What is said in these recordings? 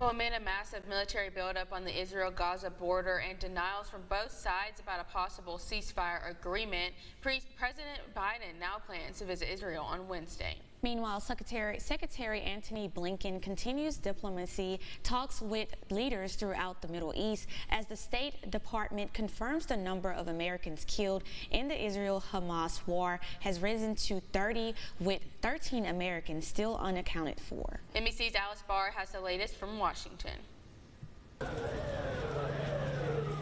Well, amid a massive military buildup on the Israel-Gaza border and denials from both sides about a possible ceasefire agreement, President Biden now plans to visit Israel on Wednesday. Meanwhile, Secretary Antony Blinken continues diplomacy talks with leaders throughout the Middle East as the State Department confirms the number of Americans killed in the Israel-Hamas war has risen to 30, with 13 Americans still unaccounted for. NBC's Alice Barr has the latest from Washington.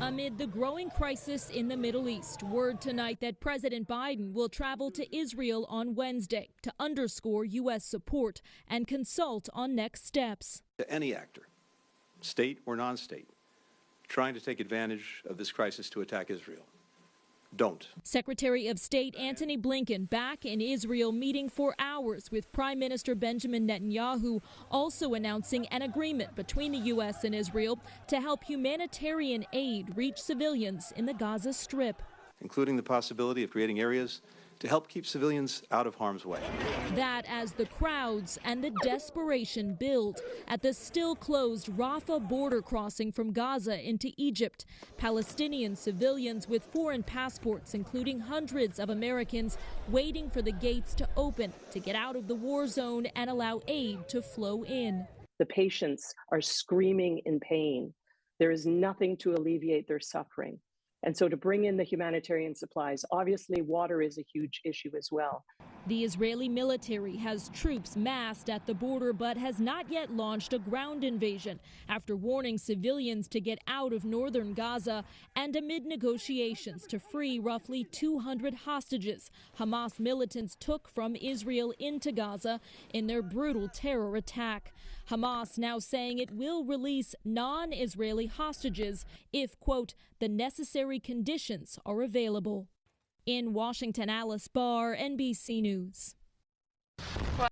Amid the growing crisis in the Middle East, word tonight that President Biden will travel to Israel on Wednesday to underscore U.S. support and consult on next steps. To any actor, state or non-state, trying to take advantage of this crisis to attack Israel, don't. Secretary of State Antony Blinken back in Israel, meeting for hours with Prime Minister Benjamin Netanyahu, also announcing an agreement between the U.S. and Israel to help humanitarian aid reach civilians in the Gaza Strip, including the possibility of creating areas to help keep civilians out of harm's way. That as the crowds and the desperation build at the still closed Rafah border crossing from Gaza into Egypt. Palestinian civilians with foreign passports, including hundreds of Americans, waiting for the gates to open to get out of the war zone and allow aid to flow in. The patients are screaming in pain. There is nothing to alleviate their suffering. And so to bring in the humanitarian supplies, obviously water is a huge issue as well. The Israeli military has troops massed at the border but has not yet launched a ground invasion after warning civilians to get out of northern Gaza and amid negotiations to free roughly 200 hostages Hamas militants took from Israel into Gaza in their brutal terror attack. Hamas now saying it will release non-Israeli hostages if, quote, the necessary conditions are available. In Washington, Alice Barr, NBC News.